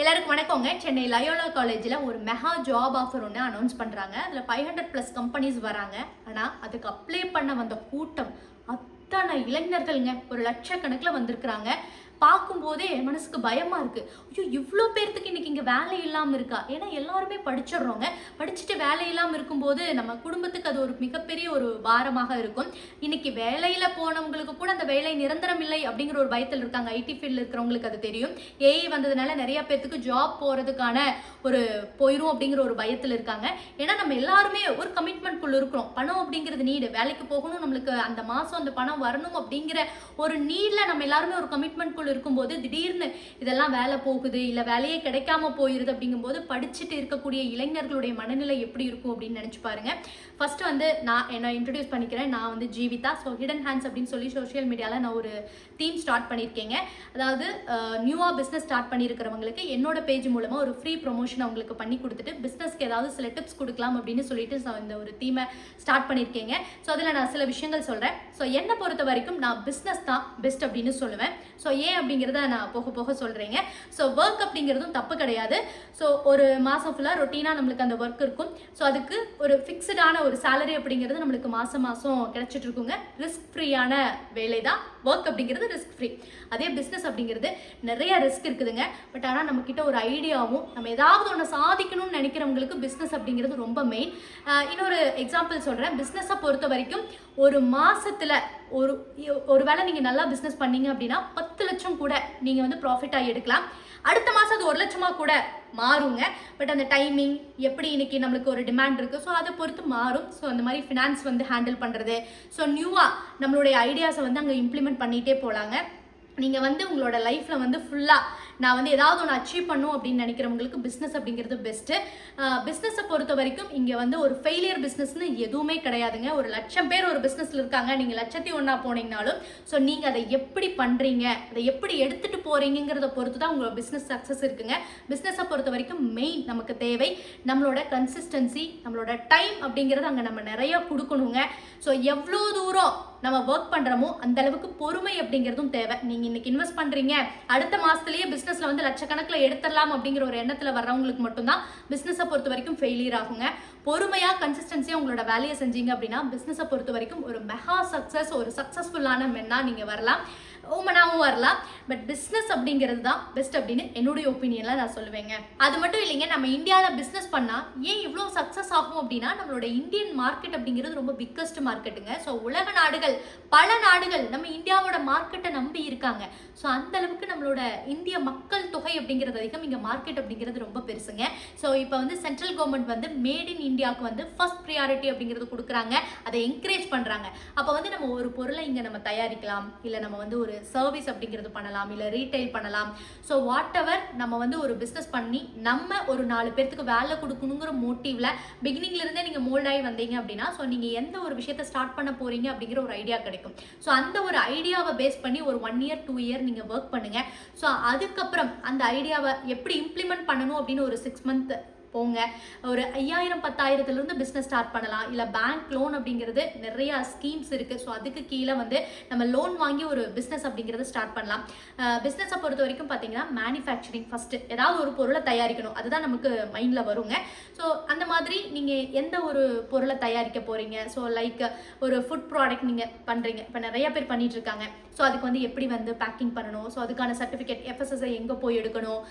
எல்லாருக்கும் வணக்கங்க. சென்னை லயோலா காலேஜில் ஒரு மெகா ஜாப் ஆஃபர் ஒன்று அனௌன்ஸ் பண்ணுறாங்க. அதில் 500+ கம்பெனிஸ் வராங்க. ஆனால் அதுக்கு அப்ளை பண்ண வந்த கூட்டம் அத்தனை இளைஞர்கள்ங்க, ஒரு லட்சக்கணக்கில் வந்திருக்கிறாங்க. பார்க்கும்போதே மனசுக்கு பயமாக இருக்குது. ஐயோ, இவ்வளோ பேர்த்துக்கு இன்றைக்கி இங்கே வேலை இல்லாமல் இருக்கா? ஏன்னா எல்லாருமே படிச்சிடுறோங்க. படிச்சுட்டு வேலை இல்லாமல் இருக்கும்போது நம்ம குடும்பத்துக்கு அது ஒரு மிகப்பெரிய ஒரு பாரமாக இருக்கும். இன்றைக்கி வேலையில் போனவங்களுக்கு கூட அந்த வேலை நிரந்தரம் இல்லை அப்படிங்கிற ஒரு பயத்தில் இருக்காங்க. ஐடி ஃபீல்டில் இருக்கிறவங்களுக்கு அது தெரியும். ஏஐ வந்ததுனால நிறையா பேர்த்துக்கு ஜாப் போகிறதுக்கான ஒரு போயிடும் அப்படிங்கிற ஒரு பயத்தில் இருக்காங்க. ஏன்னா நம்ம எல்லாருமே ஒரு கமிட்மெண்ட்குள்ளே இருக்கிறோம். பணம் அப்படிங்கிறது நீடு. வேலைக்கு போகணும், நம்மளுக்கு அந்த மாதம் அந்த பணம் வரணும் அப்படிங்கிற ஒரு நீடில் நம்ம எல்லாருமே ஒரு கமிட்மெண்ட்குள்ளே இருக்கும்போது திடீர்னு இதெல்லாம் வேலை போகுது, இல்லை வேலையே கிடைக்காம போயிருது அப்படிங்கும்போது படிச்சுட்டு இருக்கக்கூடிய இளைஞர்களுடைய மனநிலை எப்படி இருக்கும் அப்படின்னு நினச்சி பாருங்க. ஃபர்ஸ்ட் வந்து நான் என்ன இன்ட்ரடியூஸ் பண்ணிக்கிறேன். நான் வந்து ஜீவிதா. ஸோ ஹிடன் ஹேண்ட்ஸ் அப்படின்னு சொல்லி சோஷியல் மீடியாவில் நான் ஒரு தீம் ஸ்டார்ட் பண்ணியிருக்கேங்க. அதாவது நியூவாக பிஸ்னஸ் ஸ்டார்ட் பண்ணியிருக்கிறவங்களுக்கு என்னோட பேஜ் மூலமாக ஒரு ஃப்ரீ ப்ரொமோஷன் அவங்களுக்கு பண்ணி கொடுத்துட்டு பிஸ்னஸ்க்கு ஏதாவது சில டிப்ஸ் கொடுக்கலாம் அப்படின்னு சொல்லிட்டு இந்த ஒரு தீமை ஸ்டார்ட் பண்ணியிருக்கேங்க. ஸோ அதில் நான் சில விஷயங்கள் சொல்கிறேன். ஸோ என்னை பொறுத்த வரைக்கும் நான் பிஸ்னஸ் தான் பெஸ்ட் அப்படின்னு சொல்லுவேன். ஸோ ஏன் அப்படிங்கிறத நான் போக போக சொல்கிறேங்க. ஸோ ஒர்க் அப்படிங்கிறதும் தப்பு கிடையாது. ஸோ ஒரு மாதம் ஃபுல்லாக ரொட்டீனாக நம்மளுக்கு அந்த ஒர்க் இருக்கும். ஸோ அதுக்கு ஒரு ஃபிக்ஸ்டான ஒரு சேலரி அப்படிங்கிறது நம்மளுக்கு மாதம் கிடைச்சிட்டு இருக்குங்க. ரிஸ்க் ஃப்ரீயான வேலை தான் ஒர்க் அப்படிங்கிறது, ரிஸ்க் ஃப்ரீ. அதே பிஸ்னஸ் அப்படிங்கிறது நிறைய ரிஸ்க் இருக்குதுங்க. பட் ஆனால் நம்மக்கிட்ட ஒரு ஐடியாவும் நம்ம ஏதாவது ஒன்று சாதிக்கணும்னு நினைக்கிறவங்களுக்கு பிஸ்னஸ் அப்படிங்கிறது ரொம்ப மெயின். இன்னொரு எக்ஸாம்பிள் சொல்கிறேன். பிஸ்னஸை பொறுத்த வரைக்கும் ஒரு மாதத்தில் ஒரு வேளை நீங்கள் நல்லா பிஸ்னஸ் பண்ணீங்க அப்படின்னா 10 லட்சம் கூட நீங்கள் வந்து ப்ராஃபிட்டாக எடுக்கலாம். அடுத்த மாதம் அது 1 லட்சமாக கூட மாறுங்க. பட் அந்த டைமிங் எப்படி இன்னைக்கு நம்மளுக்கு ஒரு டிமாண்ட் இருக்குது, ஸோ அதை பொறுத்து மாறும். ஸோ அந்த மாதிரி ஃபினான்ஸ் வந்து ஹேண்டில் பண்ணுறது, ஸோ நியூவாக நம்மளுடைய ஐடியாஸை வந்து அங்கே இம்ப்ளிமெண்ட் பண்ணிகிட்டே போகலாங்க. நீங்கள் வந்து உங்களோட லைஃப்பில் வந்து ஃபுல்லாக நான் வந்து ஏதாவது ஒன்று அச்சீவ் பண்ணும் அப்படின்னு நினைக்கிறவங்களுக்கு பிஸ்னஸ் அப்படிங்கிறது பெஸ்ட்டு. பிஸ்னஸை பொறுத்த வரைக்கும் இங்கே வந்து ஒரு ஃபெயிலியர் பிஸ்னஸ்னு எதுவுமே கிடையாதுங்க. ஒரு 1,00,000 பேர் ஒரு பிஸ்னஸில் இருக்காங்க. நீங்கள் 1,01 போனீங்கனாலும் ஸோ நீங்கள் அதை எப்படி பண்ணுறீங்க, அதை எப்படி எடுத்துகிட்டு போகிறீங்கிறத பொறுத்து தான் உங்களோட பிஸ்னஸ் சக்ஸஸ் இருக்குங்க. பிஸ்னஸை பொறுத்த வரைக்கும் மெயின் நமக்கு தேவை நம்மளோட கன்சிஸ்டன்சி, நம்மளோட டைம் அப்படிங்கிறது அங்கே நம்ம நிறைய கொடுக்கணுங்க. ஸோ எவ்வளோ தூரம் நம்ம ஒர்க் பண்ணுறோமோ அந்த அளவுக்கு பொறுமை அப்படிங்கிறதும் தேவை. நீங்கள் இன்னைக்கு இன்வெஸ்ட் பண்ணுறீங்க, அடுத்த மாதத்துலேயே பிஸ்னஸில் வந்து லட்சக்கணக்கில் எடுத்துடலாம் அப்படிங்கிற ஒரு எண்ணத்தில் வர்றவங்களுக்கு மட்டும்தான் பிஸ்னஸை பொறுத்த வரைக்கும் ஃபெயிலியர் ஆகுங்க. பொறுமையாக கன்சிஸ்டன்சியாக உங்களோட வேலையை செஞ்சீங்க அப்படின்னா பிஸ்னஸை பொறுத்த வரைக்கும் ஒரு மெகா சக்ஸஸ், ஒரு சக்ஸஸ்ஃபுல்லான மென்னா நீங்கள் வரலாம், உமனாவும் வரலாம். பட் பிஸ்னஸ் அப்படிங்கிறது தான் பெஸ்ட் அப்படின்னு என்னுடைய ஒப்பீனியனில் நான் சொல்லுவேங்க. அது மட்டும் இல்லைங்க, நம்ம இந்தியாவில் பிஸ்னஸ் பண்ணால் ஏன் இவ்வளோ சக்ஸஸ் ஆகும் அப்படின்னா நம்மளோட இந்தியன் மார்க்கெட் அப்படிங்கிறது ரொம்ப பிக்கஸ்ட் மார்க்கெட்டுங்க. ஸோ உலக நாடுகள், பல நாடுகள் நம்ம இந்தியாவோட மார்க்கெட்டை நம்பி இருக்காங்க. ஸோ அந்த அளவுக்கு நம்மளோட இந்திய மக்கள் தொகை அப்படிங்கிறது அதிகம், இங்கே மார்க்கெட் அப்படிங்கிறது ரொம்ப பெருசுங்க. ஸோ இப்போ வந்து சென்ட்ரல் கவர்மெண்ட் வந்து மேட் இன் இந்தியாவுக்கு வந்து ஃபர்ஸ்ட் ப்ரியாரிட்டி அப்படிங்கிறது கொடுக்குறாங்க, அதை என்கரேஜ் பண்ணுறாங்க. அப்போ வந்து நம்ம ஒரு பொருளை இங்கே நம்ம தயாரிக்கலாம், இல்லை நம்ம வந்து ஒரு சர்வீஸ் அப்படிங்கிறது பண்ணலாம், இல்லை ரீட்டைல் பண்ணலாம். ஸோ வாட் எவர் நம்ம வந்து ஒரு பிஸ்னஸ் பண்ணி நம்ம ஒரு 4 பேர்த்துக்கு வேலை கொடுக்கணுங்கிற மோட்டிவ்ல பிகினிங்லேருந்தே நீங்கள் மோல்டாகி வந்தீங்க அப்படின்னா ஸோ நீங்கள் எந்த ஒரு விஷயத்தை ஸ்டார்ட் பண்ண போறீங்க அப்படிங்கிற ஒரு ஐடியா கிடைக்கும். ஸோ அந்த ஒரு ஐடியாவை பேஸ் பண்ணி ஒரு 1 இயர் 2 இயர் நீங்கள் ஒர்க் பண்ணுங்க. ஸோ அதுக்கப்புறம் அந்த ஐடியாவை எப்படி இம்ப்ளிமெண்ட் பண்ணணும் அப்படின்னு ஒரு 6 மந்த் போங்க. ஒரு 5,000 10,000 பிஸ்னஸ் ஸ்டார்ட் பண்ணலாம். இல்லை பேங்க் லோன் அப்படிங்கிறது நிறைய ஸ்கீம்ஸ் இருக்குது. ஸோ அதுக்கு கீழே வந்து நம்ம லோன் வாங்கி ஒரு பிஸ்னஸ் அப்படிங்கிறத ஸ்டார்ட் பண்ணலாம். பிஸ்னஸை பொறுத்த வரைக்கும் பார்த்தீங்கன்னா மேனுஃபேக்சரிங் ஃபஸ்ட்டு ஏதாவது ஒரு பொருளை தயாரிக்கணும், அதுதான் நமக்கு மைண்டில் வருங்க. ஸோ அந்த மாதிரி நீங்கள் எந்த ஒரு பொருளை தயாரிக்க போகிறீங்க, ஸோ லைக் ஒரு ஃபுட் ப்ராடக்ட் நீங்கள் பண்ணுறீங்க, இப்போ நிறைய பேர் பண்ணிட்டு இருக்காங்க. ஸோ அதுக்கு வந்து எப்படி வந்து பேக்கிங் பண்ணணும், ஸோ அதுக்கான சர்டிஃபிகேட் FSSAI எங்கே போய் எடுக்கணும்,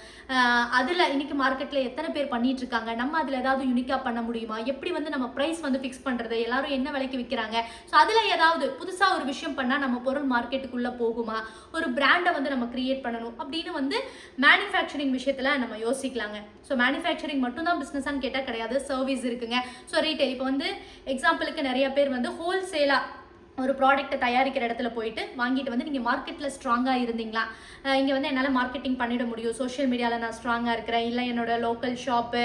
அதில் இன்னைக்கு மார்க்கெட்டில் எத்தனை பேர் பண்ணிட்டு இருக்காங்க, நம்ம அதில் ஏதாவது யூனிக்காக பண்ண முடியுமா, எப்படி வந்து நம்ம ப்ரைஸ் வந்து ஃபிக்ஸ் பண்ணுறது, எல்லாரும் என்ன விலைக்கு விற்கிறாங்க, ஸோ அதில் ஏதாவது புதுசாக ஒரு விஷயம் பண்ணால் நம்ம பொருள் மார்க்கெட்டுக்குள்ளே போகுமா, ஒரு பிராண்டை வந்து நம்ம கிரியேட் பண்ணணும் அப்படின்னு வந்து மேனுஃபேக்சரிங் விஷயத்தில் நம்ம யோசிக்கலாங்க. ஸோ மேனுஃபேக்சரிங் மட்டும்தான் பிஸ்னஸான்னு கேட்டால் கிடையாது, சர்வீஸ் இருக்குங்க. ஸோ ரீட்டைல் இப்போ வந்து எக்ஸாம்பிளுக்கு நிறைய பேர் வந்து ஹோல்சேலாக ஒரு ப்ராடக்ட்டை தயாரிக்கிற இடத்துல போயிட்டு வாங்கிட்டு வந்து நீங்கள் மார்க்கெட்டில் ஸ்ட்ராங்காக இருந்தீங்களா, இங்கே வந்து என்னால் மார்க்கெட்டிங் பண்ணிட முடியும், சோஷியல் மீடியாவில் நான் ஸ்ட்ராங்காக இருக்கிறேன், இல்லை என்னோட லோக்கல் ஷாப்பு,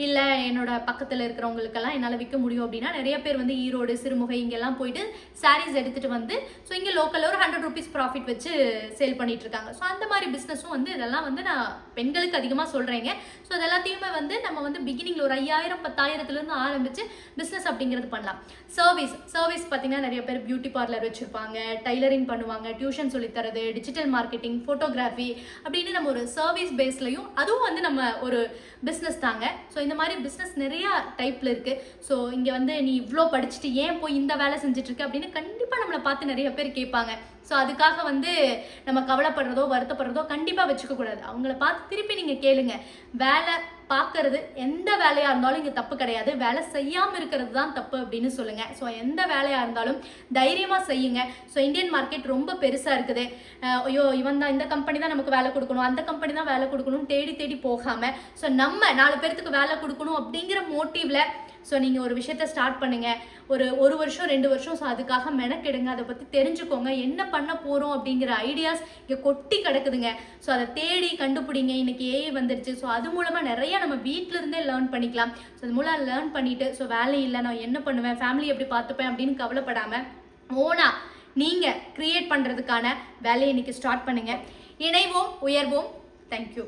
இல்லை என்னோட பக்கத்தில் இருக்கிறவங்களுக்கெல்லாம் என்னால் விற்க முடியும் அப்படின்னா நிறைய பேர் வந்து ஈரோடு, சிறுமுகை இங்கெல்லாம் போயிட்டு சாரீஸ் எடுத்துகிட்டு வந்து ஸோ இங்கே லோக்கலில் ஒரு 100 rupees ப்ராஃபிட் வச்சு சேல் பண்ணிட்டு இருக்காங்க. ஸோ அந்த மாதிரி பிஸ்னஸும் வந்து இதெல்லாம் வந்து நான் பெண்களுக்கு அதிகமாக சொல்கிறேங்க. ஸோ இது எல்லாத்தையுமே வந்து நம்ம வந்து பிகினிங்கில் ஒரு 5,000 10,000 ஆரம்பித்து பிஸ்னஸ் அப்படிங்கிறது பண்ணலாம். சர்வீஸ் பார்த்தீங்கன்னா நிறைய பேர் பியூட்டி பார்லர் வச்சுருப்பாங்க, டைலரிங் பண்ணுவாங்க, டியூஷன் சொல்லித்தரது, டிஜிட்டல் மார்க்கெட்டிங், ஃபோட்டோகிராஃபி அப்படின்னு நம்ம ஒரு சர்வீஸ் பேஸ்லையும் அதுவும் வந்து நம்ம ஒரு பிஸ்னஸ் தாங்க. ஸோ இந்த மாதிரி பிஸ்னஸ் நிறையா டைப்பில் இருக்குது. ஸோ இங்கே வந்து நீ இவ்வளோ படிச்சுட்டு ஏன் போய் இந்த வேலை செஞ்சுட்ருக்க அப்படின்னு கண்டிப்பாக நம்மளை பார்த்து நிறைய பேர் கேட்பாங்க. ஸோ அதுக்காக வந்து நம்ம கவலைப்படுறதோ வருத்தப்படுறதோ கண்டிப்பாக வச்சுக்கக்கூடாது. அவங்கள பார்த்து திருப்பி நீங்கள் கேளுங்க. வேலை பார்க்கறது எந்த வேலையாக இருந்தாலும் இங்கே தப்பு கிடையாது, வேலை செய்யாமல் இருக்கிறது தான் தப்பு அப்படின்னு சொல்லுங்கள். ஸோ எந்த வேலையாக இருந்தாலும் தைரியமாக செய்யுங்க. ஸோ இந்தியன் மார்க்கெட் ரொம்ப பெருசாக இருக்குது. ஐயோ இவன் தான் இந்த கம்பெனி தான் நமக்கு வேலை கொடுக்கணும், அந்த கம்பெனி தான் வேலை கொடுக்கணும் தேடி தேடி போகாமல் ஸோ நம்ம 4 பேர்த்துக்கு வேலை கொடுக்கணும் அப்படிங்கிற மோட்டிவில் ஸோ நீங்கள் ஒரு விஷயத்த ஸ்டார்ட் பண்ணுங்கள். ஒரு வருஷம் 2 வருஷம் ஸோ அதுக்காக மெனக்கெடுங்க. அதை பற்றி தெரிஞ்சுக்கோங்க. என்ன பண்ண போகிறோம் அப்படிங்கிற ஐடியாஸ் இங்கே கொட்டி கிடக்குதுங்க. ஸோ அதை தேடி கண்டுபிடிங்க. இன்னைக்கு ஏஐ வந்துருச்சு. ஸோ அது மூலமாக நிறையா நம்ம வீட்டில் இருந்தே லேர்ன் பண்ணிக்கலாம். ஸோ அது மூலம் லேர்ன் பண்ணிவிட்டு ஸோ வேலை இல்லை நான் என்ன பண்ணுவேன், ஃபேமிலி எப்படி பார்த்துப்பேன் அப்படின்னு கவலைப்படாமல் ஓனா நீங்கள் க்ரியேட் பண்ணுறதுக்கான வேலையை இன்னைக்கு ஸ்டார்ட் பண்ணுங்கள். இணைவோம், உயர்வோம். தேங்க்யூ.